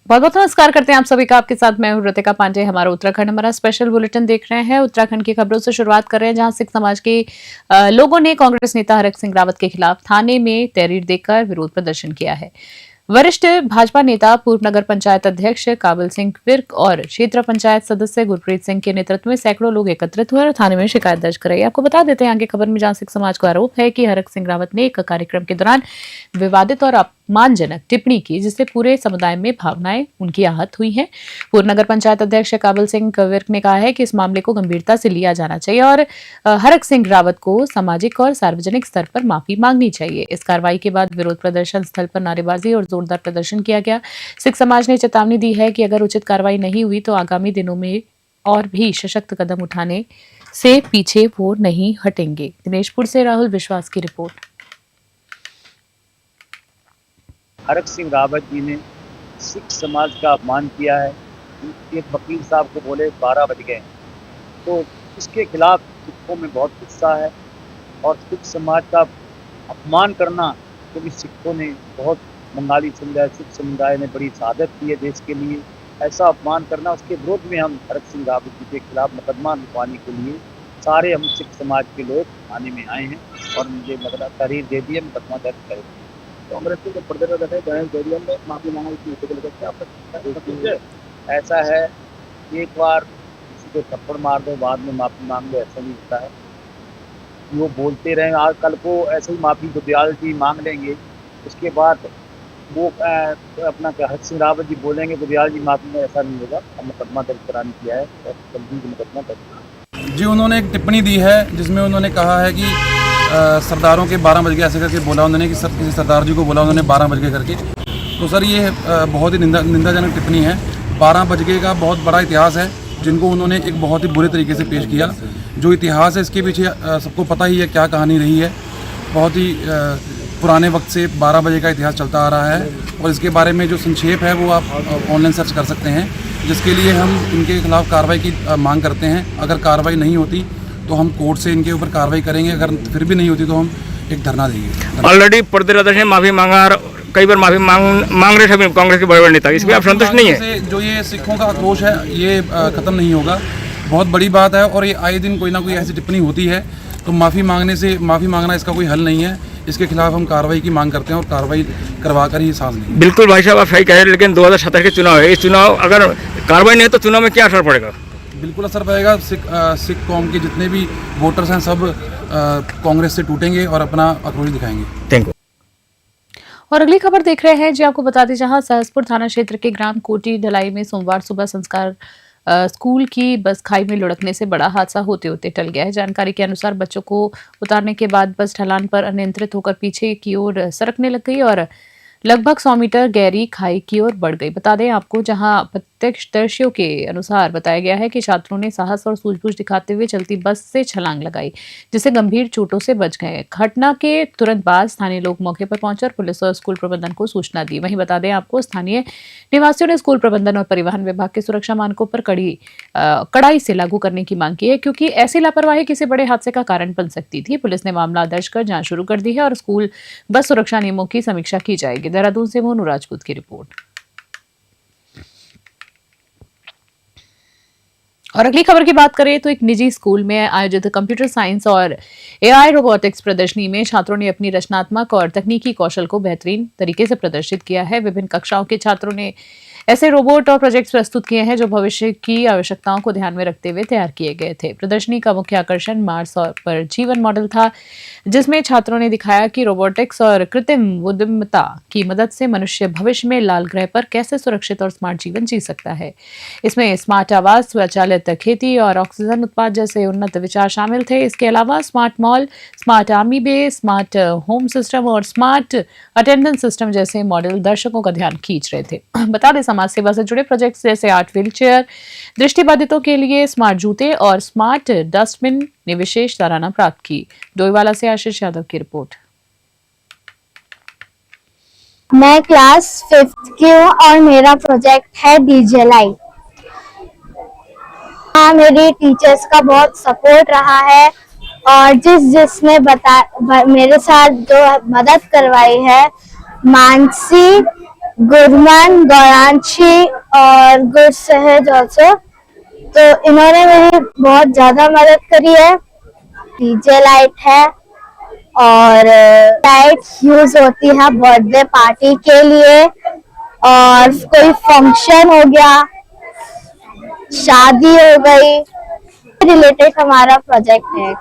बहुत बहुत नमस्कार करते हैं आप सभी का। आपके साथ मैं हूं ऋतिका पांडे। हमारा उत्तराखंड हमारा स्पेशल बुलेटिन देख रहे हैं। उत्तराखंड की खबरों से शुरुआत कर रहे हैं, जहां सिख समाज के लोगों ने कांग्रेस नेता हरक सिंह रावत के खिलाफ थाने में तहरीर देकर विरोध प्रदर्शन किया है। वरिष्ठ भाजपा नेता पूर्व नगर पंचायत अध्यक्ष काबिल सिंह विर्क और क्षेत्र पंचायत सदस्य गुरप्रीत सिंह के नेतृत्व में सैकड़ों लोग एकत्रित हुए और थाने में शिकायत दर्ज कराई। आपको बता देते हैं आगे खबर में, जहां सिख समाज का आरोप है कि हरक सिंह रावत ने एक कार्यक्रम के दौरान विवादित और अपमानजनक टिप्पणी की, जिससे पूरे समुदाय में भावनाएं उनकी आहत हुई हैं। पूर्व नगर पंचायत अध्यक्ष काबिल सिंह विर्क ने कहा है कि इस मामले को गंभीरता से लिया जाना चाहिए और हरक सिंह रावत को सामाजिक और सार्वजनिक स्तर पर माफी मांगनी चाहिए। इस कार्रवाई के बाद विरोध प्रदर्शन स्थल पर नारेबाजी और जोरदार प्रदर्शन किया गया। सिख समाज ने चेतावनी दी है कि अगर उचित कार्रवाई नहीं हुई तो आगामी दिनों में और भी सशक्त कदम उठाने से पीछे वो नहीं हटेंगे। दिनेशपुर से राहुल विश्वास की रिपोर्ट। हरक सिंह रावत जी ने सिख समाज का अपमान किया है। एक वकील साहब को बोले 12 बज गए, तो इसके खिलाफ सिखों में बहुत गुस्सा है और सिख समाज का अपमान करना, क्योंकि सिखों ने बहुत बंगाली समुदाय सिख समुदाय ने बड़ी शहादत की है देश के लिए, ऐसा अपमान करना, उसके विरोध में हम हरक सिंह रावत जी के खिलाफ मुकदमा लिखवाने के लिए सारे हम सिख समाज के लोग थाने में आए हैं और मुझे मतलब तहरीर दे दी है, मुकदमा दर्ज करें। कांग्रेस के प्रदेश में माफी मांगना ऐसा है, एक बार किसी को थप्पड़ मार दो बाद में माफी मांग लो, ऐसा नहीं होता है। वो बोलते रहे, आज कल को ऐसे ही माफी गुरदयाल जी मांग लेंगे, उसके बाद वो अपना हरक सिंह रावत जी बोलेंगे गुरदयाल जी माफी में, ऐसा नहीं होगा। हम मुकदमा दर्ज कराने किया है और जल्दी मुकदमा दर्ज जी। उन्होंने एक टिप्पणी दी है जिसमें उन्होंने कहा है कि सरदारों के 12 बज गए ऐसे करके बोला उन्होंने, कि किसी सरदार जी को बोला उन्होंने 12 बज गए करके। तो सर ये बहुत ही निंदाजनक टिप्पणी है। 12 बज गए का बहुत बड़ा इतिहास है जिनको उन्होंने एक बहुत ही बुरे तरीके से पेश किया। जो इतिहास है इसके पीछे सबको पता ही है क्या कहानी रही है। बहुत ही पुराने वक्त से 12 बजे का इतिहास चलता आ रहा है और इसके बारे में जो संक्षेप है वो आप ऑनलाइन सर्च कर सकते हैं, जिसके लिए हम इनके खिलाफ कार्रवाई की मांग करते हैं। अगर कार्रवाई नहीं होती तो हम कोर्ट से इनके ऊपर कार्रवाई करेंगे, अगर फिर भी नहीं होती तो हम एक धरना देंगे। ऑलरेडी प्रदेश ने माफी मांगा और कई बार माफी मांग रहे थे कांग्रेस के बड़े नेता, इसमें आप संतुष्ट नहीं है? जो ये सिखों का आक्रोश है ये खत्म नहीं होगा, बहुत बड़ी बात है और ये आए दिन कोई ना कोई ऐसी टिप्पणी होती है, तो माफी मांगना इसका कोई हल नहीं है। इसके खिलाफ हम कार्रवाई की मांग करते हैं और कार्रवाई करवा कर ही सांस लेंगे। बिल्कुल भाई साहब आप सही कह रहे हैं, लेकिन 2027 के चुनाव है, इस चुनाव अगर कार्रवाई नहीं है तो चुनाव में क्या असर पड़ेगा? बिल्कुल असर पड़ेगा। सिख कौम के जितने भी वोटर्स हैं सब कांग्रेस से टूटेंगे और अपना आक्रोश दिखाएंगे। Thank you. और अगली खबर देख रहे हैं जी। आपको बता दें, जहां सहसपुर थाना क्षेत्र के ग्राम कोटी ढलाई में सोमवार सुबह संस्कार स्कूल की बस खाई में लुढ़कने से बड़ा हादसा होते होते टल गया है। जानकारी के अनुसार बच्चों को उतारने के बाद बस ढलान पर अनियंत्रित होकर पीछे की ओर सरकने लग गई और लगभग 100 मीटर गहरी खाई की ओर बढ़ गई। बता दें आपको, जहां प्रत्यक्षदर्शियों के अनुसार बताया गया है कि छात्रों ने साहस और सूझबूझ दिखाते हुए चलती बस से छलांग लगाई, जिससे गंभीर चोटों से बच गए। घटना के तुरंत बाद स्थानीय लोग मौके पर पहुंचे और पुलिस और स्कूल प्रबंधन को सूचना दी। वहीं बता दें आपको, स्थानीय निवासियों ने स्कूल प्रबंधन और परिवहन विभाग के सुरक्षा मानकों पर कड़ाई से लागू करने की मांग की है, क्योंकि ऐसी लापरवाही किसी बड़े हादसे का कारण बन सकती थी। पुलिस ने मामला दर्ज कर जांच शुरू कर दी है और स्कूल बस सुरक्षा नियमों की समीक्षा की जाएगी। देहरादून से मोनू राजपूत की रिपोर्ट। और अगली खबर की बात करें तो एक निजी स्कूल में आयोजित कंप्यूटर साइंस और एआई रोबोटिक्स प्रदर्शनी में छात्रों ने अपनी रचनात्मक और तकनीकी कौशल को बेहतरीन तरीके से प्रदर्शित किया है। विभिन्न कक्षाओं के छात्रों ने ऐसे रोबोट और प्रोजेक्ट्स प्रस्तुत किए हैं जो भविष्य की आवश्यकताओं को ध्यान में रखते हुए तैयार किए गए थे। प्रदर्शनी का मुख्य आकर्षण मार्स पर जीवन मॉडल था, जिसमें छात्रों ने दिखाया कि रोबोटिक्स और कृत्रिम बुद्धिमत्ता की मदद से मनुष्य भविष्य में लाल ग्रह पर कैसे सुरक्षित और स्मार्ट जीवन जी सकता है। इसमें स्मार्ट आवास, स्वचालित खेती और ऑक्सीजन उत्पाद जैसे उन्नत विचार शामिल थे। इसके अलावा smart mall, smart army base, smart home system और स्मार्ट अटेंडेंस सिस्टम जैसे मॉडल दर्शकों का ध्यान खींच रहे थे। बता दें, समाज सेवा से जुड़े प्रोजेक्ट्स जैसे आर्ट व्हील चेयर, दृष्टिबाधितों के लिए स्मार्ट जूते और स्मार्ट डस्टबिन ने विशेष सराहना प्राप्त की। डोईवाला से आशीष यादव की रिपोर्ट। मैं क्लास 5th की हूँ और मेरा प्रोजेक्ट है डीजे लाइट। हाँ, मेरी टीचर्स का बहुत सपोर्ट रहा है और जिसने मेरे साथ जो मदद करवाई है, मानसी, गुरमान, गौरांशी और गुरसहज ऑल्सो, तो इन्होंने मेरी बहुत ज्यादा मदद करी है। डीजे लाइट है और लाइट यूज होती है बर्थडे पार्टी के लिए, और कोई फंक्शन हो गया, शादी हो गई, रिलेटेड हमारा प्रोजेक्ट है।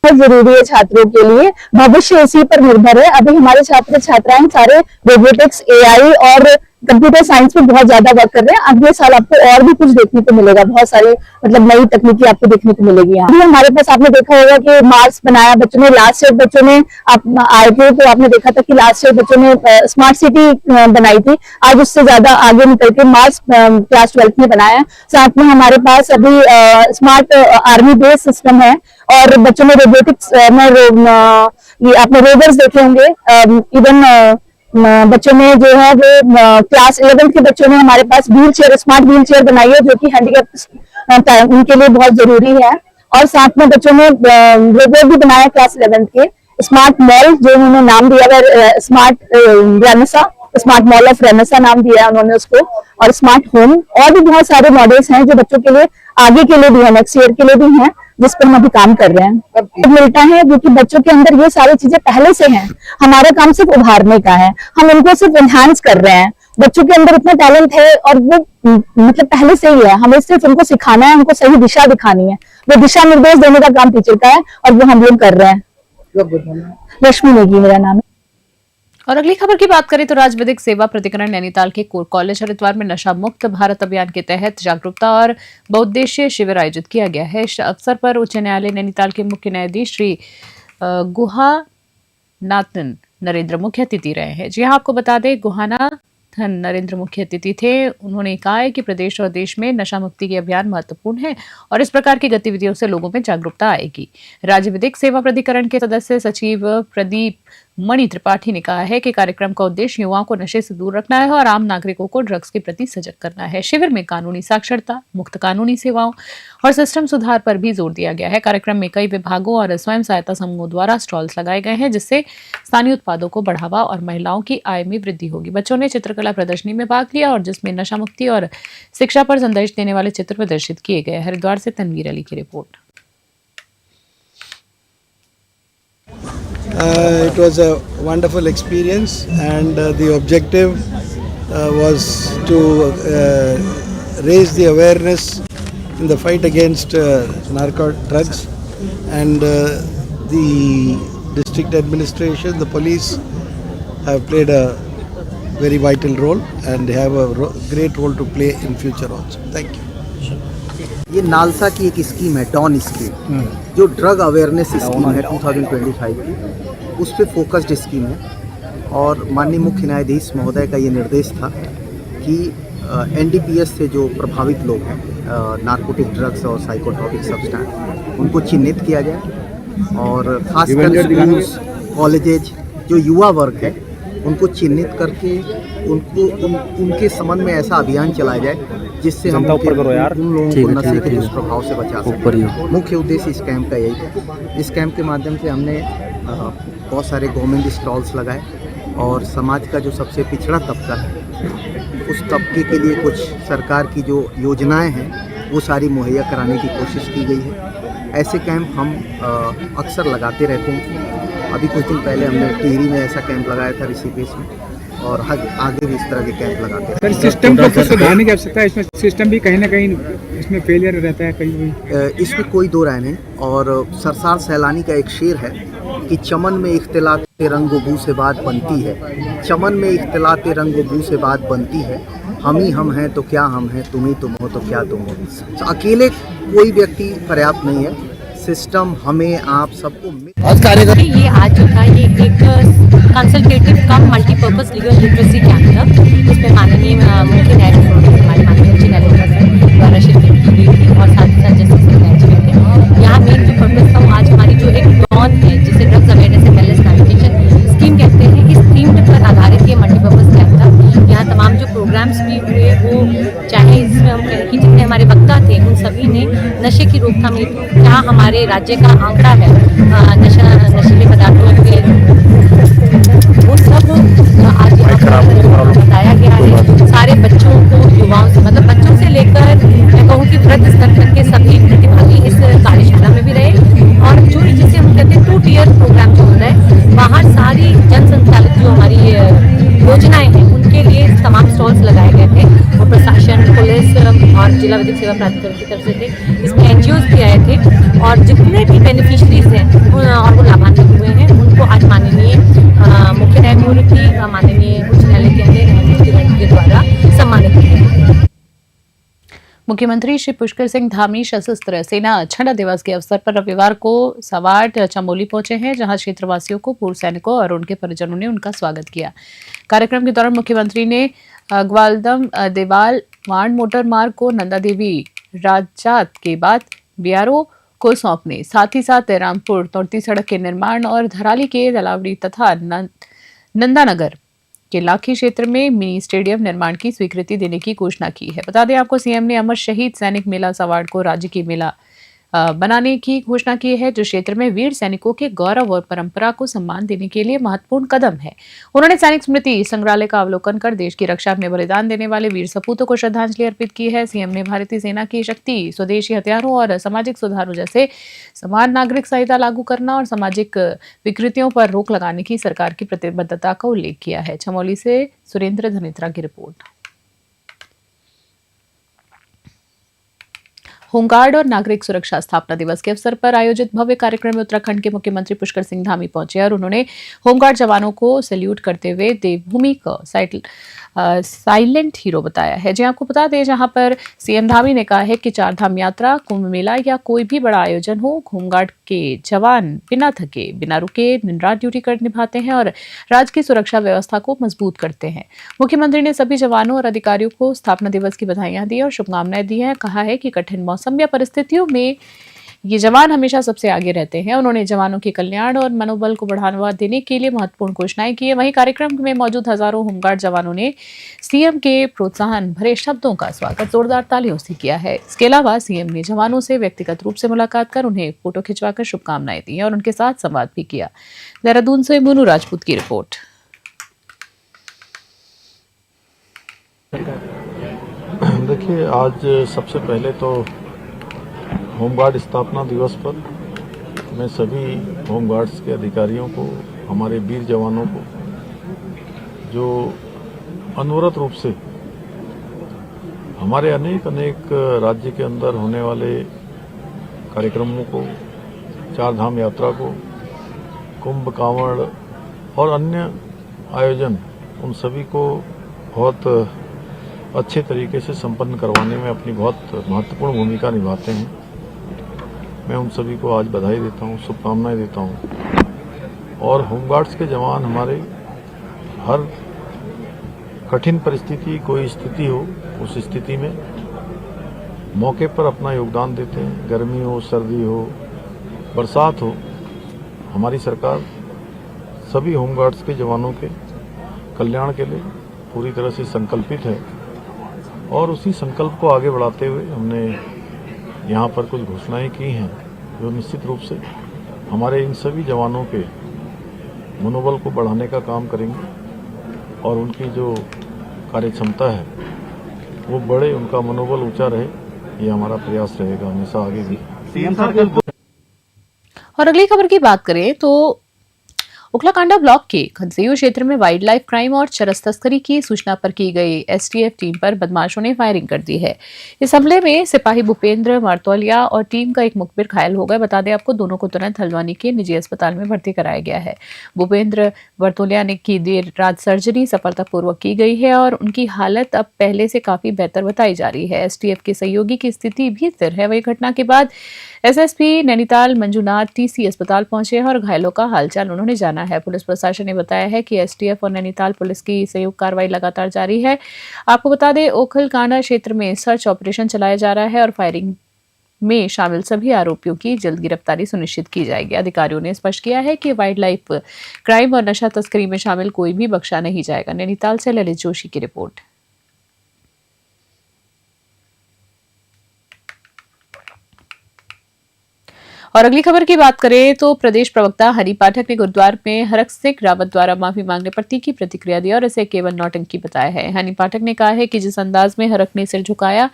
बहुत जरूरी है छात्रों के लिए, भविष्य इसी पर निर्भर है। अभी हमारे छात्र छात्राएं सारे रोबोटिक्स, एआई और कंप्यूटर साइंस में बहुत ज्यादा वर्क कर रहे हैं। अगले साल आपको और भी कुछ देखने को मिलेगा, बहुत सारी मतलब नई तकनीकी आपको देखने को मिलेगी। यहाँ अभी हमारे पास आपने देखा होगा कि मार्स बनाया बच्चों ने, लास्ट ईयर बच्चों ने, आप आए थे तो आपने देखा था कि लास्ट ईयर बच्चों ने स्मार्ट सिटी बनाई थी। आज उससे ज्यादा आगे निकल के मार्स क्लास 12 में बनाया। साथ में हमारे पास अभी स्मार्ट आर्मी बेस सिस्टम है और बच्चों ने रोबोटिक्स में ये आपने रोवर्स देखे होंगे। इवन बच्चों ने जो है वो क्लास 11 के बच्चों ने हमारे पास wheelchair, smart wheelchair बनाई है जो कि हैंडीकैप उनके लिए बहुत जरूरी है। और साथ में बच्चों ने रोबोट भी बनाया क्लास 11 के। स्मार्ट मॉल जो उन्होंने नाम दिया है smart Renaissance, smart mall of Renaissance नाम दिया है उन्होंने उसको, और स्मार्ट होम, और भी बहुत सारे मॉडल्स हैं जो बच्चों के लिए आगे के लिए भी है, नेक्स्ट ईयर के लिए भी हैं, जिस पर हम अभी काम कर रहे हैं। मिलता है क्योंकि बच्चों के अंदर ये सारी चीजें पहले से हैं, हमारा काम सिर्फ उभारने का है, हम इनको सिर्फ एनहांस कर रहे हैं। बच्चों के अंदर इतना टैलेंट है और वो मतलब पहले से ही है, हमें सिर्फ उनको सिखाना है, उनको सही दिशा दिखानी है, वो दिशा निर्देश देने का काम टीचर का है और वो हम लोग कर रहे हैं। रश्मि नेगी मेरा नाम है। और अगली खबर की बात करें तो राज्य विधिक सेवा प्राधिकरण नैनीताल के कोर कॉलेज हरिद्वार में नशा मुक्त भारत अभियान के तहत जागरूकता और बहुउद्देशीय शिविर आयोजित किया गया है। इस अवसर पर उच्च न्यायालय नैनीताल के मुख्य न्यायाधीश श्री गुहानाथन नरेंद्र मुख्य अतिथि रहे हैं। जी हाँ, आपको बता दें गुहानाथन नरेंद्र मुख्य अतिथि थे। उन्होंने कहा है कि प्रदेश और देश में नशा मुक्ति के अभियान महत्वपूर्ण है और इस प्रकार की गतिविधियों से लोगों में जागरूकता आएगी। राज्य विधिक सेवा प्राधिकरण के सदस्य सचिव प्रदीप मणि त्रिपाठी ने कहा है कि कार्यक्रम का उद्देश्य युवाओं को नशे से दूर रखना है और आम नागरिकों को ड्रग्स के प्रति सजग करना है। शिविर में कानूनी साक्षरता, मुक्त कानूनी सेवाओं और सिस्टम सुधार पर भी जोर दिया गया है। कार्यक्रम में कई विभागों और स्वयं सहायता समूहों द्वारा स्टॉल्स लगाए गए हैं, जिससे स्थानीय उत्पादों को बढ़ावा और महिलाओं की आय में वृद्धि होगी। बच्चों ने चित्रकला प्रदर्शनी में भाग लिया और जिसमें नशा मुक्ति और शिक्षा पर संदेश देने वाले चित्र प्रदर्शित किए गए। हरिद्वार से तनवीर अली की report. It was a wonderful experience, and the objective was to raise the awareness in the fight against narcotic drugs, and the district administration, the police have played a very vital role and they have a great role to play in future also. Thank you. ये NALSA की एक scheme है, don scheme, जो drug awareness scheme है 2025 की, उस पर focused scheme है। और माननीय मुख्य न्यायाधीश महोदय का ये निर्देश था कि एनडीपीएस से जो प्रभावित लोग हैं, नार्कोटिक ड्रग्स और साइकोट्रॉपिक सब्सटेंस, उनको चिन्हित किया जाए और खासकर स्कूल्स, कॉलेजेज, जो युवा वर्ग है उनको चिन्हित करके उनके संबंध में ऐसा अभियान चलाया जाए जिससे हम उन लोगों को नशे के दुष्प्रभाव से बचा सकें। मुख्य उद्देश्य इस कैंप का यही था। इस कैंप के माध्यम से हमने बहुत सारे गवर्नमेंट स्टॉल्स लगाए और समाज का जो सबसे पिछड़ा तबका है उस तबके के लिए कुछ सरकार की जो योजनाएं हैं वो सारी मुहैया कराने की कोशिश की गई है। ऐसे कैंप हम अक्सर लगाते रहते हैं। अभी कुछ दिन पहले हमने टिहरी में ऐसा कैंप लगाया था, ऋषिकेश में, और आगे भी इस तरह के कैंप लगाते हैं। सिस्टम को कुछ सुधारने की आवश्यकता है, इसमें सिस्टम भी कहीं ना कहीं इसमें फेलियर रहता है कहीं। इसमें कोई दो राय नहीं। और सरसार सैलानी का एक शेर है कि चमन में इख्तिलात रंगो बू से बात बनती है, चमन में इख्तिलात रंगो बू से बात बनती है, हम ही हम हैं तो क्या हम हैं, तुम ही तुम हो तो क्या तुम हो। तो अकेले कोई व्यक्ति पर्याप्त नहीं है, सिस्टम हमें आप सबको ये आज जो था ये एक कंसल्टेटिव कम मल्टीपर्पज लीगल लिटरेसी कैंप था, जिसमें माननीय मुख्य न्यायाधीश हमारे माननीय उच्च न्यायालय द्वारा शिरकत की गई थी और साथ ही साथ जस्टिस थे। यहाँ मेन जो पर्पज था वो आज हमारी जो एक डॉन है जिसे drugs awareness and wellness navigation scheme कहते हैं, इस थीम पर आधारित ये मल्टीपर्पज कैंप था। यहाँ तमाम जो प्रोग्राम्स भी हुए वो चाहे इसमें हम कहें कि जितने हमारे वक्ता थे उन सभी ने रोकथाम हेतु क्या हमारे राज्य का आंकड़ा है नशीले पदार्थों के वो सब आज यहाँ पर बताया गया है। सारे बच्चों को, युवाओं से, मतलब बच्चों से लेकर मैं कहूँ कि वृद्ध स्तर तक के सभी प्रतिभागी इस कार्यशाला में भी रहे। और जो जिसे हम कहते हैं 2 टियर प्रोग्राम जो होता है, बाहर सारी जन संचालित जो हमारी योजनाएं हैं उनके लिए तमाम स्टॉल्स लगाए गए थे। और प्रशासन, पुलिस और जिला विधिक सेवा प्राधिकरण की तरफ से थे। इसमें एनजीओज भी आए थे और जितने भी बेनिफिशरीज हैं और वो लाभान्वित हुए हैं उनको आज माननीय मुख्य न्यायमूर्ति, माननीय उच्च न्यायालय के अन्य न्यायाधीशगण के द्वारा सम्मानित किया। मुख्यमंत्री श्री पुष्कर सिंह धामी सशस्त्र सेना झंडा दिवस के अवसर पर रविवार को सवाट चमोली पहुंचे हैं, जहां क्षेत्रवासियों को पूर्व सैनिकों और उनके परिजनों ने उनका स्वागत किया। कार्यक्रम के दौरान मुख्यमंत्री ने ग्वालदम देवाल वाण मोटर मार्ग को नंदा देवी राजात के बाद बीआरओ को सौंपने, साथ ही साथ रामपुर तोड़ती सड़क के निर्माण और धराली के दलावड़ी तथा नंदानगर के लाखी क्षेत्र में मिनी स्टेडियम निर्माण की स्वीकृति देने की घोषणा की है। बता दें आपको, सीएम ने अमर शहीद सैनिक मेला सवाड़ को राज्य की मेला बनाने की घोषणा की है, जो क्षेत्र में वीर सैनिकों के गौरव और परंपरा को सम्मान देने के लिए महत्वपूर्ण कदम है। उन्होंने सैनिक स्मृति संग्रहालय का अवलोकन कर देश की रक्षा में बलिदान देने वाले वीर सपूतों को श्रद्धांजलि अर्पित की है। सीएम ने भारतीय सेना की शक्ति, स्वदेशी हथियारों और सामाजिक सुधारों जैसे समान नागरिक संहिता लागू करना और सामाजिक विकृतियों पर रोक लगाने की सरकार की प्रतिबद्धता का उल्लेख किया है। चमोली से सुरेंद्र धनेत्रा की रिपोर्ट। होमगार्ड और नागरिक सुरक्षा स्थापना दिवस के अवसर पर आयोजित भव्य कार्यक्रम में उत्तराखंड के मुख्यमंत्री पुष्कर सिंह धामी पहुंचे और उन्होंने होमगार्ड जवानों को सैल्यूट करते हुए देवभूमि को साइलेंट हीरो बताया है। जी आपको बता दें, जहां पर सीएम धामी ने कहा है कि 4 धाम यात्रा, कुंभ मेला या कोई भी बड़ा आयोजन हो, होमगार्ड के जवान बिना थके, बिना रुके दिन रात ड्यूटी कर निभाते हैं और राज्य की सुरक्षा व्यवस्था को मजबूत करते हैं। मुख्यमंत्री ने सभी जवानों और अधिकारियों को स्थापना दिवस की बधाइयां दी और शुभकामनाएं दी हैं। कहा है कि कठिन मौसम या परिस्थितियों में ये जवान हमेशा सबसे आगे रहते हैं। उन्होंने जवानों के कल्याण और मनोबल को बढ़ावा देने के लिए महत्वपूर्ण घोषणाएं की है। वहीं कार्यक्रम में मौजूद हजारों होमगार्ड जवानों ने सीएम के प्रोत्साहन भरे शब्दों का स्वागत जोरदार तालियों से किया है। इसके अलावा सीएम ने जवानों से व्यक्तिगत रूप से मुलाकात कर उन्हें फोटो खिंचवाकर शुभकामनाएं दी और उनके साथ संवाद भी किया। देहरादून से मोनू राजपूत की रिपोर्ट। देखिए, आज सबसे पहले तो होमगार्ड स्थापना दिवस पर मैं सभी होमगार्ड्स के अधिकारियों को, हमारे वीर जवानों को जो अनवरत रूप से हमारे अनेक राज्य के अंदर होने वाले कार्यक्रमों को, 4 धाम यात्रा को, कुंभ, कांवड़ और अन्य आयोजन, उन सभी को बहुत अच्छे तरीके से संपन्न करवाने में अपनी बहुत महत्वपूर्ण भूमिका निभाते हैं। मैं उन सभी को आज बधाई देता हूँ, शुभकामनाएं देता हूँ। और होमगार्ड्स के जवान हमारे हर कठिन परिस्थिति, कोई स्थिति हो, उस स्थिति में मौके पर अपना योगदान देते हैं। गर्मी हो, सर्दी हो, बरसात हो, हमारी सरकार सभी होमगार्ड्स के जवानों के कल्याण के लिए पूरी तरह से संकल्पित है। और उसी संकल्प को आगे बढ़ाते हुए हमने यहाँ पर कुछ घोषणाएं की हैं, जो निश्चित रूप से हमारे इन सभी जवानों के मनोबल को बढ़ाने का काम करेंगे और उनकी जो कार्य क्षमता है वो बढ़े, उनका मनोबल ऊंचा रहे, ये हमारा प्रयास रहेगा हमेशा आगे भी। और अगली खबर की बात करें तो उखलाकांडा ब्लॉक के खनसेयू क्षेत्र में वाइल्ड लाइफ क्राइम और चरस तस्करी की सूचना पर की गई एसटीएफ टीम पर बदमाशों ने फायरिंग कर दी है। इस हमले में सिपाही भूपेंद्र मारतौलिया और टीम का एक मुखबिर घायल हो गए। बता दें आपको, दोनों को तुरंत हल्द्वानी के निजी अस्पताल में भर्ती कराया गया है। भूपेंद्र मारतौलिया ने की देर रात सर्जरी सफलतापूर्वक की गई है और उनकी हालत अब पहले से काफी बेहतर बताई जा रही है। एसटीएफ के सहयोगी की स्थिति भी स्थिर है। वही घटना के बाद एसएसपी नैनीताल मंजूनाथ टीसी अस्पताल पहुंचे हैं और घायलों का हालचाल उन्होंने जाना है। पुलिस प्रशासन ने बताया है कि एसटीएफ और नैनीताल पुलिस की संयुक्त कार्रवाई लगातार जारी है। आपको बता दें, ओखलकांडा क्षेत्र में सर्च ऑपरेशन चलाया जा रहा है और फायरिंग में शामिल सभी आरोपियों की जल्द गिरफ्तारी सुनिश्चित की जाएगी। अधिकारियों ने स्पष्ट किया है कि वाइल्ड लाइफ क्राइम और नशा तस्करी में शामिल कोई भी बख्शा नहीं जाएगा। नैनीताल से ललित जोशी की रिपोर्ट। और अगली खबर की बात करें तो प्रदेश प्रवक्ता हरि पाठक ने गुरुद्वार में हरक सिंह रावत द्वारा माफी मांगने पर तीखी प्रतिक्रिया दी और इसे केवल नौटंकी बताया है। हरि पाठक ने कहा है कि जिस अंदाज में हरक ने सिर झुकाया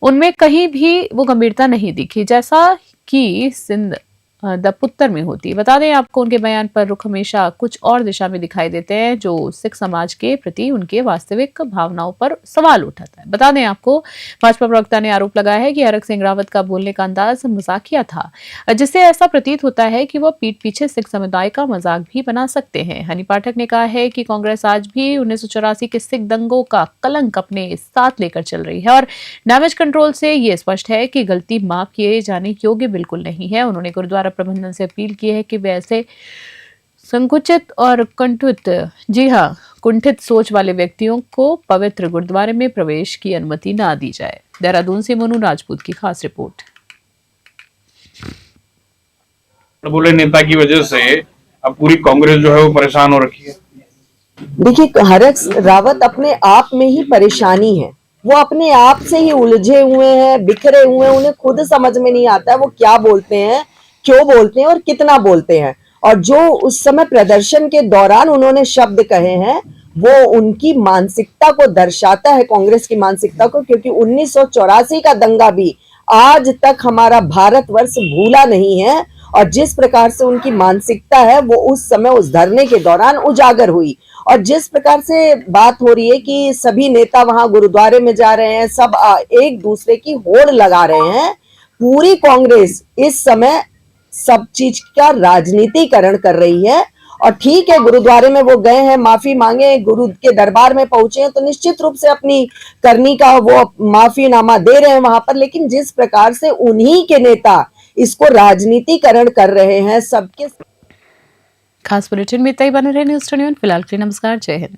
उनमें कहीं भी वो गंभीरता नहीं दिखी जैसा कि सिंध द पुत्तर में होती। बता दें आपको उनके बयान पर रुख हमेशा कुछ और दिशा में दिखाई देते हैं जो सिख समाज के प्रति उनके वास्तविक भावनाओं पर सवाल उठाता है। बता दें आपको भाजपा प्रवक्ता ने आरोप लगाया है कि हरक सिंह रावत का बोलने का अंदाज मजाकिया था जिससे ऐसा प्रतीत होता है कि वो पीठ पीछे सिख समुदाय का मजाक भी बना सकते हैं। हनि पाठक ने कहा है कि कांग्रेस आज भी 1984 के सिख दंगों का कलंक अपने साथ लेकर चल रही है और डैमेज कंट्रोल से ये स्पष्ट है कि गलती माफ किए जाने योग्य बिल्कुल नहीं है। उन्होंने गुरुद्वारा प्रबंधन से अपील की है कि वे ऐसे संकुचित और कुंठित सोच वाले व्यक्तियों को पवित्र गुरुद्वारे में प्रवेश की अनुमति ना दी जाए। देहरादून से मोनू राजपूत की खास रिपोर्ट। बोले नेता की वजह से अब पूरी कांग्रेस जो है वो परेशान हो रखी है। देखिए, हरक रावत अपने आप में ही परेशानी है। वो अपने आप से ही उलझे हुए हैं, बिखरे हुए हैं। उन्हें खुद समझ में नहीं आता है वो क्या बोलते हैं, क्यों बोलते हैं और कितना बोलते हैं। और जो उस समय प्रदर्शन के दौरान उन्होंने शब्द कहे हैं वो उनकी मानसिकता को दर्शाता है, कांग्रेस की मानसिकता को, क्योंकि 1984 का दंगा भी आज तक हमारा भारतवर्ष भूला नहीं है। और जिस प्रकार से उनकी मानसिकता है वो उस समय उस धरने के दौरान उजागर हुई। और जिस प्रकार से बात हो रही है कि सभी नेता वहां गुरुद्वारे में जा रहे हैं, सब एक दूसरे की होड़ लगा रहे हैं, पूरी कांग्रेस इस समय सब चीज का राजनीतिकरण कर रही है। और ठीक है, गुरुद्वारे में वो गए हैं, माफी मांगे, गुरु के दरबार में पहुंचे हैं, तो निश्चित रूप से अपनी करनी का वो माफीनामा दे रहे हैं वहां पर। लेकिन जिस प्रकार से उन्हीं के नेता इसको राजनीतिकरण कर रहे हैं सबके। खास बुलेटिन में इतना ही। बने रहे न्यूज़ 21 फिलहाल के लिए नमस्कार, जय हिंद।